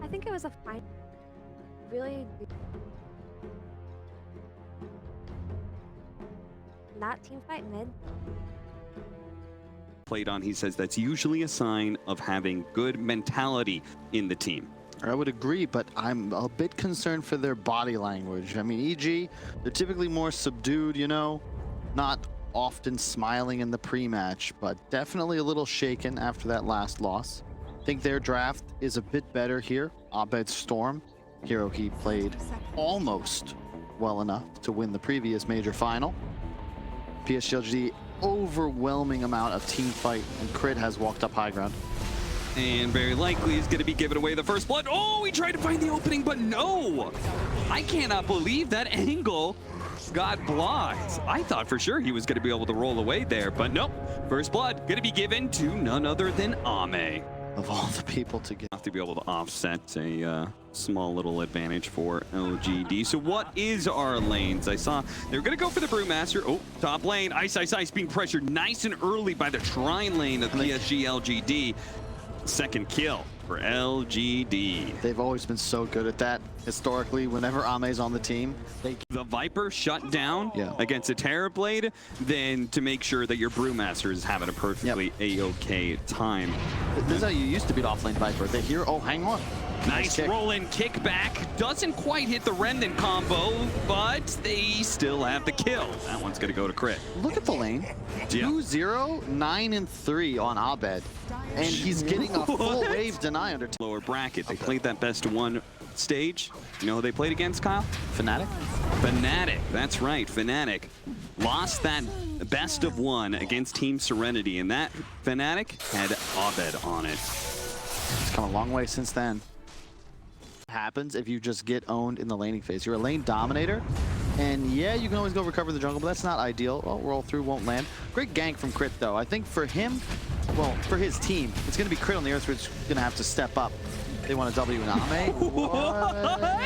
I think it was a fine. Really. That team fight mid. Played on, he says that's usually a sign of having good mentality in the team. I would agree, but I'm a bit concerned for their body language. I mean, EG, they're typically more subdued, you know, not often smiling in the pre-match, but definitely a little shaken after that last loss. I think their draft is a bit better here. Abed Storm, hero he played almost well enough to win the previous major final. PSG LGD, overwhelming amount of team fight, and Crit has walked up high ground. And very likely is going to be giving away the first blood. Oh, he tried to find the opening, but no! I cannot believe that angle got blocked. I thought for sure he was going to be able to roll away there, but nope. First blood going to be given to none other than Ame. Of all the people to get. Have to be able to offset a small little advantage for LGD. So what is our lanes? I saw they're going to go for the Brewmaster. Oh, top lane. Ice, Ice, Ice being pressured nice and early by the Trine lane of PSG LGD. Second kill for LGD. They've always been so good at that. Historically, whenever Ame's on the team, the Viper shut down against a Terrorblade, then to make sure that your Brewmaster is having a perfectly A-OK time. This is how you used to beat offlane Viper. They hear, oh, hang on. Nice roll-in kickback. Doesn't quite hit the Remnant combo, but they still have the kill. That one's going to go to Crit. Look at the lane. 2-0, 9 and 3 on Abed. And he's getting a full wave deny under lower bracket. They played that best of one stage. You know who they played against, Kyle? Fnatic? Fnatic, that's right, Fnatic. Lost that best of one against Team Serenity, and that Fnatic had Abed on it. It's come a long way since then. Happens if you just get owned in the laning phase. You're a lane dominator, and yeah, you can always go recover the jungle, but that's not ideal. Oh, roll through, won't land. Great gank from Crit, though. I think for him, well, for his team, it's going to be Crit on the Earth, which is going to have to step up. They want a W in Ame. What?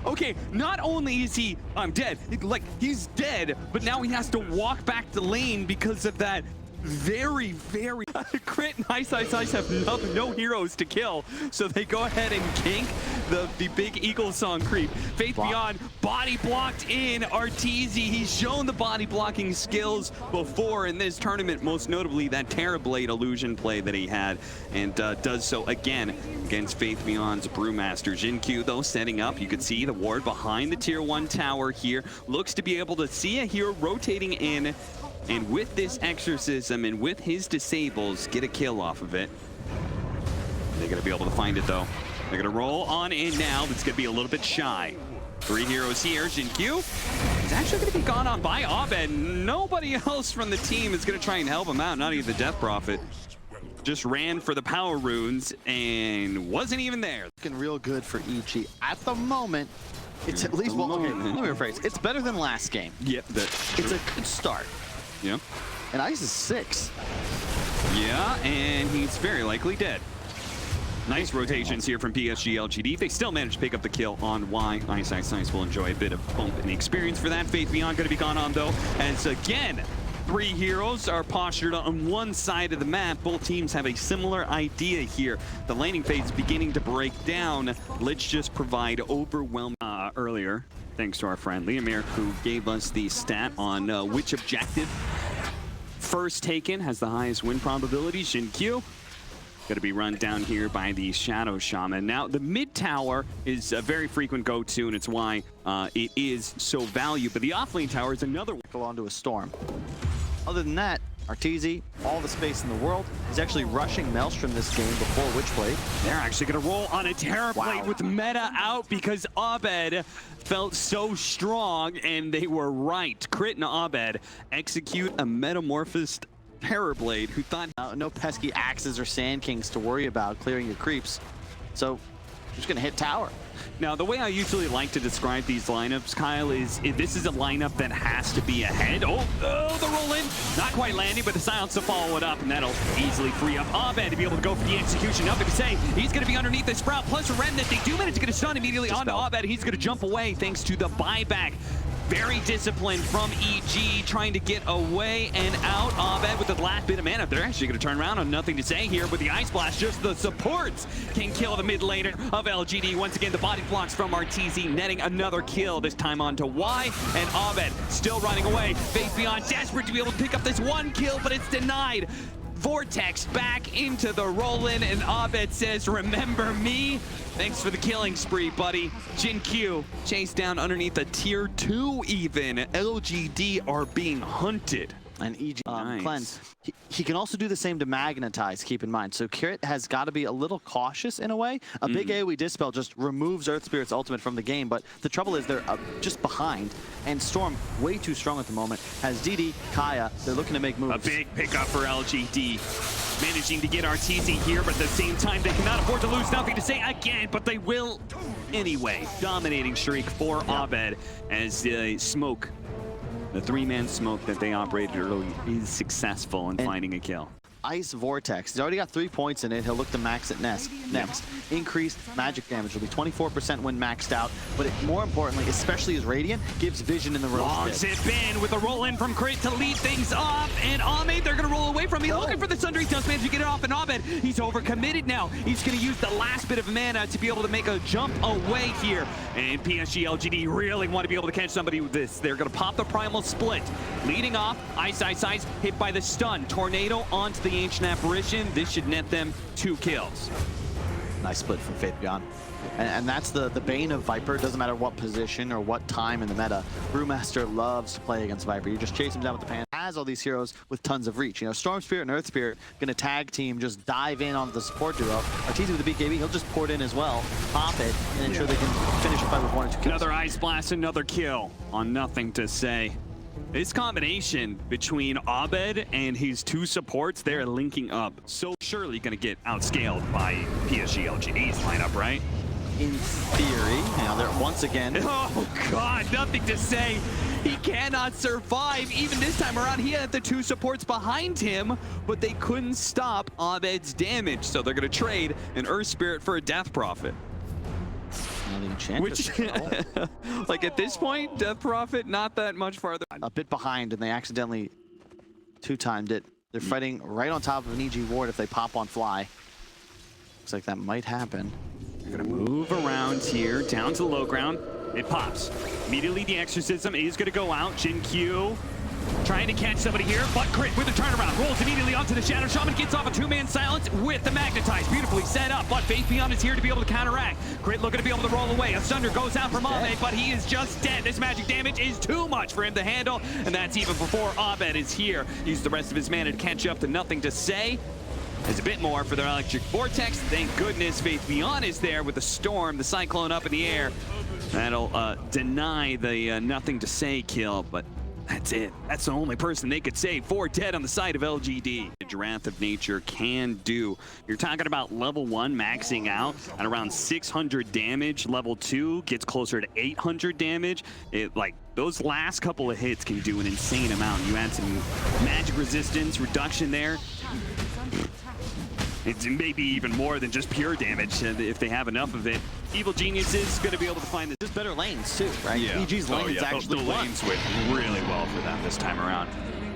Okay, not only is he, I'm dead, like, he's dead, but now he has to walk back to lane because of that very, very Crit and Ice Ice Ice have no heroes to kill, so they go ahead and gank the big Eagle Song creep. Faith Beyond body blocked in Arteezy. He's shown the body blocking skills before in this tournament, most notably that Terrorblade illusion play that he had, and does so again against Faith Beyond's Brewmaster. Jinq, though, setting up. You can see the ward behind the tier 1 tower here. Looks to be able to see a hero rotating in, and with this exorcism and with his disables, get a kill off of it. They're going to be able to find it, though. They're going to roll on in now. It's going to be a little bit shy. 3 heroes here. Jinq is actually going to be gone on by Abed. Nobody else from the team is going to try and help him out. Not even the Death Prophet. Just ran for the power runes and wasn't even there. Looking real good for EG. At the moment, it's at least, well, okay, let me rephrase. It's better than last game. Yep. It's a good start. Yeah. And Ice is 6. Yeah, and he's very likely dead. Nice rotations here from PSG LGD. They still managed to pick up the kill on Y. Ice Ice Ice will enjoy a bit of bump in the experience for that. Faith Beyond going to be gone on, though, as again, 3 heroes are postured on one side of the map. Both teams have a similar idea here. The laning phase is beginning to break down. Let's just provide overwhelming earlier. Thanks to our friend Leomir, who gave us the stat on which objective first taken has the highest win probability. Jinq going to be run down here by the Shadow Shaman. Now, the mid tower is a very frequent go-to, and it's why it is so valued. But the offlane tower is another one. Go onto a storm. Other than that, Arteezy, all the space in the world, is actually rushing Maelstrom this game before Witchblade. They're actually going to roll on a Terrorblade with meta out because Abed felt so strong, and they were right. Crit and Abed execute a metamorphosed Terrorblade who thought no pesky axes or Sand Kings to worry about clearing your creeps. So, just going to hit tower. Now, the way I usually like to describe these lineups, Kyle, is if this is a lineup that has to be ahead. Oh, the roll-in. Not quite landing, but the silence to follow it up, and that'll easily free up Abed to be able to go for the execution. Nothing to say. He's going to be underneath the Sprout, plus a Remnant. They do manage to get a stun immediately onto Abed. He's going to jump away thanks to the buyback. Very disciplined from EG, trying to get away and out. Abed with the last bit of mana. They're actually going to turn around on nothing to say here with the Ice Blast. Just the supports can kill the mid laner of LGD. Once again, the body blocks from Arteezy, netting another kill, this time on to Y. And Abed still running away. Faith Beyond desperate to be able to pick up this one kill, but it's denied. Vortex back into the roll-in, and Abed says, remember me? Thanks for the killing spree, buddy. Jin Q chased down underneath a tier 2 even. LGD are being hunted. And EG Nice. cleanse. He can also do the same to magnetize, keep in mind. So Kirit has got to be a little cautious in a way. A big AoE Dispel just removes Earth Spirit's ultimate from the game, but the trouble is they're just behind. And Storm, way too strong at the moment, has DD, Kaya. They're looking to make moves. A big pickup for LGD. Managing to get Arteezy here, but at the same time, they cannot afford to lose. Nothing to say again, but they will anyway. Dominating streak for Abed as smoke. The 3-man smoke that they operated early is successful in finding a kill. Ice Vortex. He's already got 3 points in it. He'll look to max it next. Increased magic damage will be 24% when maxed out, but more importantly, especially his Radiant, gives vision in the road. Long zip in with a roll in from Crit to lead things off, and Ahmed, they're going to roll away from him. Looking for the Sunder. He does manage to get it off, and Ahmed, he's overcommitted now. He's going to use the last bit of mana to be able to make a jump away here. And PSG LGD really want to be able to catch somebody with this. They're going to pop the Primal Split. Leading off, Ice, hit by the stun. Tornado onto the Ancient Apparition. This should net them 2 kills. Nice split from Faith Beyond. And that's the bane of Viper. It doesn't matter what position or what time in the meta. Brewmaster loves to play against Viper. You just chase him down with the pan. Has all these heroes with tons of reach. You know, Storm Spirit and Earth Spirit going to tag team, just dive in on the support duo. Arteezy with the BKB, he'll just pour it in as well, pop it, and ensure they can finish a fight with 1 or 2 kills. Another Ice Blast, another kill on nothing to say. This combination between Abed and his 2 supports, they're linking up. So surely going to get outscaled by PSG LGD's lineup, right? In theory, now they're once again. Oh God, nothing to say. He cannot survive. Even this time around, he had the 2 supports behind him, but they couldn't stop Abed's damage. So they're going to trade an Earth Spirit for a Death Prophet. Which, like at this point, Death Prophet, not that much farther. A bit behind, and they accidentally 2-timed it. They're fighting right on top of an EG ward if they pop on Fly. Looks like that might happen. They're gonna move around here, down to the low ground. It pops. Immediately the Exorcism is gonna go out. Jin Q trying to catch somebody here, but Crit with the turnaround. Rolls immediately onto the Shadow Shaman, gets off a 2-man silence with the Magnetize. Beautifully set up, but Faith Beyond is here to be able to counteract. Crit looking to be able to roll away. A Thunder goes out from Ahmed, but he is just dead. This magic damage is too much for him to handle, and that's even before Abed is here. Use the rest of his mana to catch up to nothing to say. There's a bit more for their Electric Vortex. Thank goodness Faith Beyond is there with the Storm, the Cyclone up in the air. That'll deny the nothing to say kill, but that's it. That's the only person they could save. 4 dead on the side of LGD. Wrath of Nature can do. You're talking about level 1 maxing out at around 600 damage. Level 2 gets closer to 800 damage. Those last couple of hits can do an insane amount. You add some magic resistance reduction there. It's maybe even more than just pure damage if they have enough of it. Evil Genius is going to be able to find this. There's better lanes too, right? Yeah. EG's lanes actually the lanes went really well for them this time around.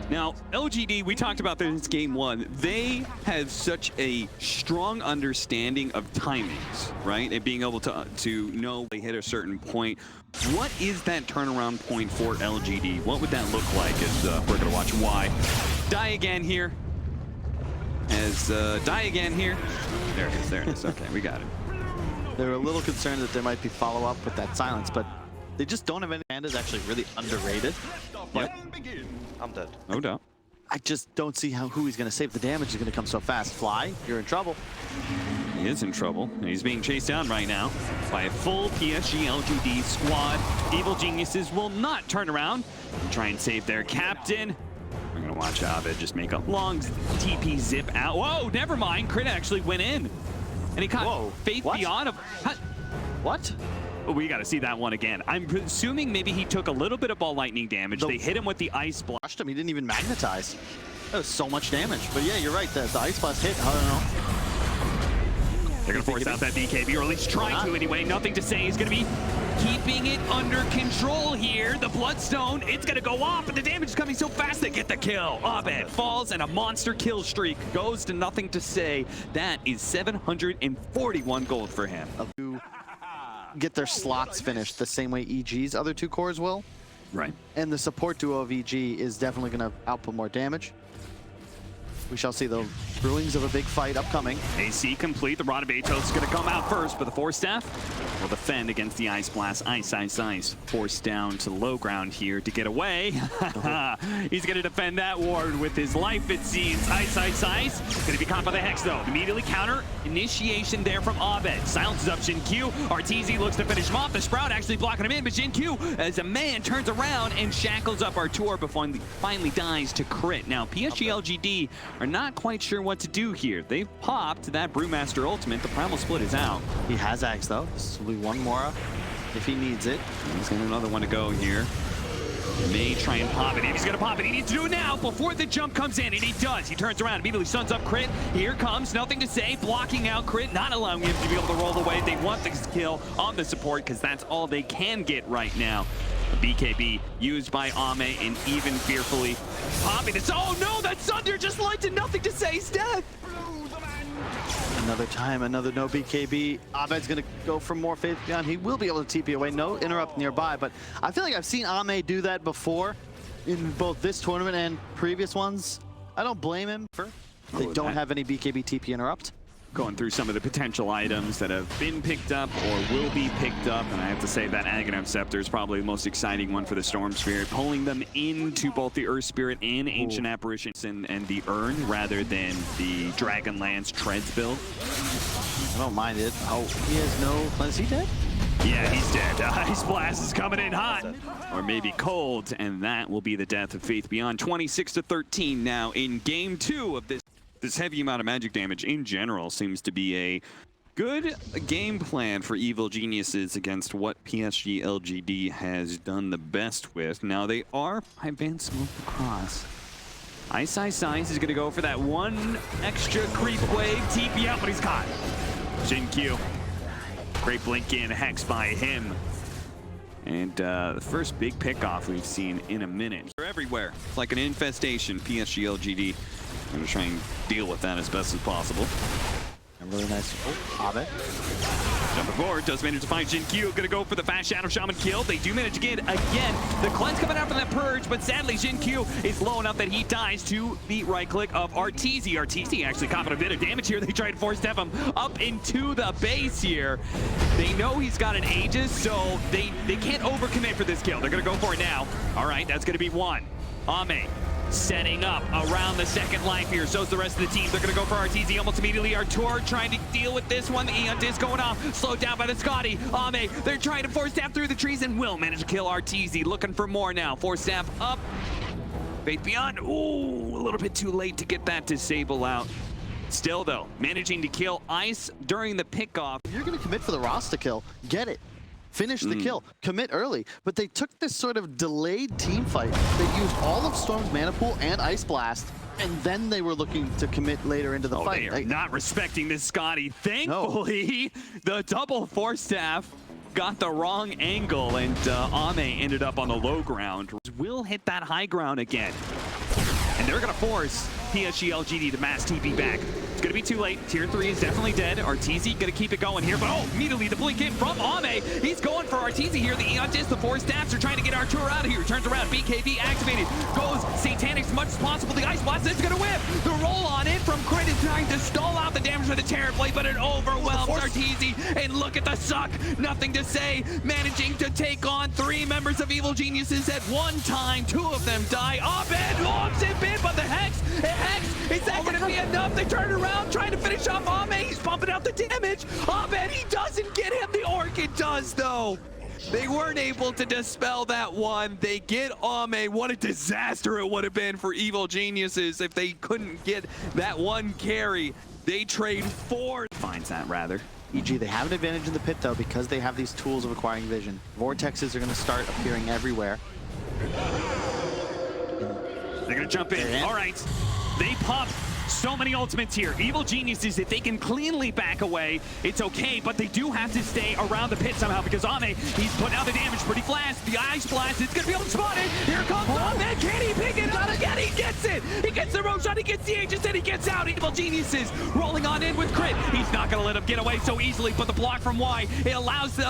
Now, LGD, we talked about this game 1. They have such a strong understanding of timings, right? And being able to know they hit a certain point. What is that turnaround point for LGD? What would that look like as we're going to watch Y. Die again here. Die again here. There it is, Okay, we got it. They were a little concerned that there might be follow-up with that silence, but they just don't have any. Panda's actually really underrated. Yep. I'm dead. No doubt. I just don't see who he's going to save. The damage is going to come so fast. Fly, you're in trouble. He is in trouble. He's being chased down right now by a full PSG LGD squad. Evil Geniuses will not turn around and try and save their captain. We're going to watch Abed just make a long TP zip out. Whoa, never mind. Crit actually went in. And he caught Faith Beyond. What? Oh, we got to see that one again. I'm assuming maybe he took a little bit of ball lightning damage. They hit him with the Ice Blast. Crushed him. He didn't even magnetize. That was so much damage. But yeah, you're right. The Ice Blast hit. I don't know. They're going to force out that BKB, or at least try to anyway. Nothing to say. He's going to be keeping it under control here. The Bloodstone, it's going to go off, but the damage is coming so fast they get the kill. Abed falls, and a monster kill streak goes to nothing to say. That is 741 gold for him. To get their slots finished the same way EG's other two cores will. Right. And the support duo of EG is definitely going to output more damage. We shall see the brewings of a big fight upcoming. AC complete. The Rod of Atos is going to come out first, but the Force Staff will defend against the Ice Blast. Ice. Forced down to low ground here to get away. He's going to defend that ward with his life, it seems. Ice. Going to be caught by the Hex, though. Immediately counter. Initiation there from Abed. Silences up Jin Q. RTZ looks to finish him off. The Sprout actually blocking him in, but Jin Q, as a man, turns around and shackles up Artur before he finally dies to crit. Now, PSG LGD are not quite sure what to do here. They've popped that Brewmaster ultimate. The Primal Split is out. He has Axe, though. This will be one more if he needs it. He's got another one to go here. May try and pop it. If he's going to pop it, he needs to do it now before the jump comes in, and he does. He turns around, immediately stuns up crit. Here comes, nothing to say, blocking out crit, not allowing him to be able to roll away. They want the kill on the support because that's all they can get right now. A BKB used by Ame, and even fearfully popping this. Oh no, that Sunder just led to nothing to say. He's dead. Another time, another no BKB. Abed's going to go for more Faith Beyond. He will be able to TP away. No interrupt nearby, but I feel like I've seen Ame do that before in both this tournament and previous ones. I don't blame him for they don't have any BKB TP interrupt. Going through some of the potential items that have been picked up or will be picked up, and I have to say that Aghanim Scepter is probably the most exciting one for the Storm Spirit, pulling them into both the Earth Spirit and Ancient Apparitions and the Urn rather than the Dragonlance Treads build. I don't mind it. Oh, he has no... Is he dead? Yeah, he's dead. Ice Blast is coming in hot, or maybe cold, and that will be the death of Faith Beyond. 26-13 now in Game 2 of this. This heavy amount of magic damage in general seems to be a good game plan for Evil Geniuses against what PSG LGD has done the best with. Now they are Van Smoke across. Ice is going to go for that one extra creep wave. TP out, but he's caught. Jin Q. Great blink in, Hex by him. And the first big pickoff we've seen in a minute. They're everywhere. It's like an infestation, PSG LGD. I'm going to try and deal with that as best as possible. A really nice... Oh, Abed. Jumping forward, does manage to find Jin Q. Going to go for the fast Shadow Shaman kill. They do manage to get again. The cleanse coming out from that purge, but sadly Jin Q is low enough that he dies to the right click of RTZ. RTZ actually copping a bit of damage here. They try to force step him up into the base here. They know he's got an Aegis, so they can't overcommit for this kill. They're going to go for it now. All right, that's going to be one. Ame setting up around the second life here. So's the rest of the team. They're going to go for RTZ almost immediately. Artur trying to deal with this one. The Eon Disc going off. Slowed down by the Scotty. Ame, they're trying to force staff through the trees and will manage to kill RTZ. Looking for more now. Force staff up. Faith Beyond. Ooh, a little bit too late to get that disable out. Still, though, managing to kill Ice during the pickoff. If you're going to commit for the Rasta kill, get it. Finish the kill, commit early. But they took this sort of delayed team fight. They used all of Storm's mana pool and Ice Blast, and then they were looking to commit later into the fight. They are not respecting this Scotty. Thankfully, the double Force Staff got the wrong angle, and Ame ended up on the low ground. Will hit that high ground again. And they're going to force PSG LGD to mass TP back. It's going to be too late. Tier 3 is definitely dead. RTZ going to keep it going here, but oh, immediately the blink in from Ame. He's going for RTZ here. The Eon Disc, the Force Staffs are trying to get Artur out of here. Turns around, BKB activated. Goes Satanic as much as possible. The Ice Blast is going to whip. The roll on in from Crit is trying to stall out the damage with the Terror Blade, but it overwhelms RTZ. And look at the suck. Nothing to say. Managing to take on 3 members of Evil Geniuses at one time. 2 of them die. Abed lobs it in, but the Hex, is that going to be enough? They turn around, trying to finish off Ame. He's pumping out the damage. Abed, he doesn't get him. The Orchid does, though. They weren't able to dispel that one. They get Ame. What a disaster it would have been for Evil Geniuses if they couldn't get that one carry. They trade 4. Finds that, rather. EG, they have an advantage in the pit, though, because they have these tools of acquiring vision. Vortexes are going to start appearing everywhere. They're going to jump in. All right. They pop So many ultimates here. Evil Geniuses, if they can cleanly back away, it's okay, but they do have to stay around the pit somehow because Ame, he's putting out the damage pretty fast. The Ice Blast, it's going to be able to spot it. Here comes Ame. Can he pick it up again? He gets it. He gets the rope shot. He gets the Aegis, and he gets out. Evil Geniuses rolling on in with crit. He's not going to let him get away so easily, but the block from Y, it allows the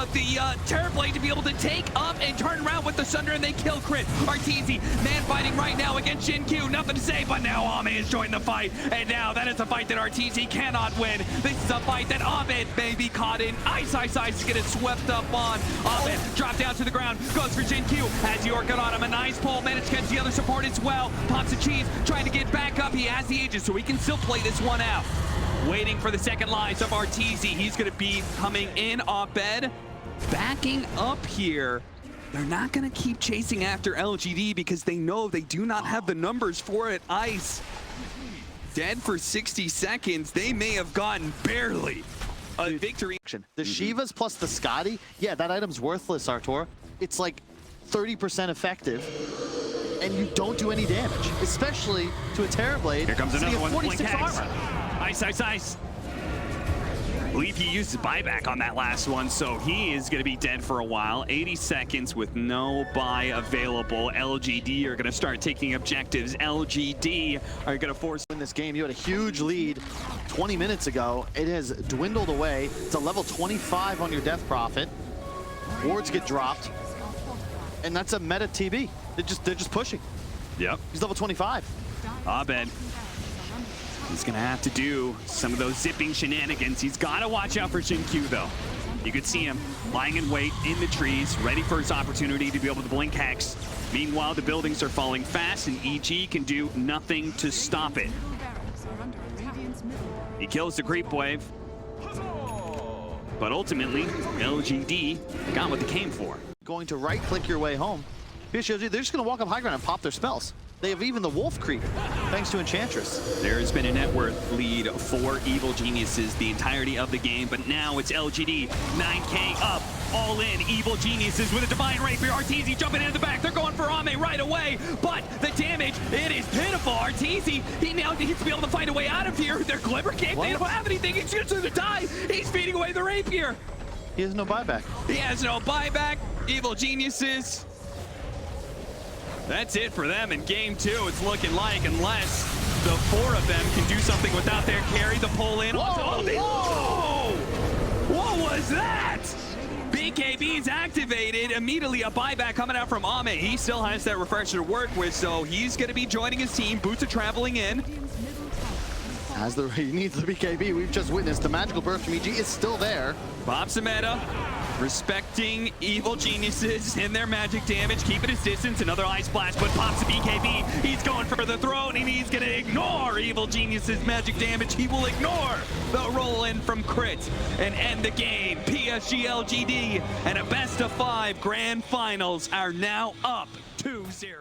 Terrorblade to be able to take up and turn around with the Sunder, and they kill crit. Arteezy, man fighting right now against Shin Q. Nothing to say, but now Ame has joined the fight. And now that is a fight that Arteezy cannot win. This is a fight that Ahmed may be caught in. Ice is getting swept up on. Ahmed dropped down to the ground, goes for Jin Q. Has Yorkin on him. A nice pull, managed to catch the other support as well. Pops the cheese, trying to get back up. He has the Aegis, so he can still play this one out. Waiting for the second lives of Arteezy. He's going to be coming in. Abed backing up here. They're not going to keep chasing after LGD because they know they do not have the numbers for it. Ice dead for 60 seconds. They may have gotten barely a victory. The Shivas plus the Scotty, yeah, that item's worthless, Artur. It's like 30% effective, and you don't do any damage, especially to a Terrorblade. Here comes another one. 46 armor. Ice. I believe he used his buyback on that last one, so he is going to be dead for a while. 80 seconds with no buy available. LGD are going to start taking objectives. LGD are going to force in this game. You had a huge lead 20 minutes ago. It has dwindled away. It's a level 25 on your death profit. Wards get dropped, and that's a meta TB. They're just pushing. Yep. He's level 25. Abed. He's gonna have to do some of those zipping shenanigans. He's gotta watch out for Shin Q though. You could see him lying in wait in the trees, ready for his opportunity to be able to blink Hex. Meanwhile, the buildings are falling fast and EG can do nothing to stop it. He kills the creep wave. But ultimately, LGD got what they came for. Going to right-click your way home. PSG LGD, they're just gonna walk up high ground and pop their spells. They have even the Wolf Creep, thanks to Enchantress. There has been a net worth lead for Evil Geniuses the entirety of the game, but now it's LGD, 9K up, all in. Evil Geniuses with a Divine Rapier. Arteezy jumping into the back. They're going for Ame right away, but the damage, it is pitiful. Arteezy, he now needs to be able to find a way out of here. Their Glimmer Cape, they don't have anything. He's going to die. He's feeding away the Rapier. He has no buyback. He has no buyback. Evil Geniuses. That's it for them in game two, it's looking like, unless the four of them can do something without their carry. The pull in. Whoa! What was that? BKB's activated. Immediately a buyback coming out from Ame. He still has that refresher to work with, so he's going to be joining his team. Boots are traveling in. As he needs the BKB, we've just witnessed the magical burst from EG is still there. Pops the meta. Respecting Evil Geniuses in their magic damage, keeping his distance. Another Ice Blast, but pops the BKB. He's going for the throne, and he's going to ignore Evil Geniuses' magic damage. He will ignore the roll-in from crit and end the game. PSG LGD and a best-of-5 grand finals are now up 2-0.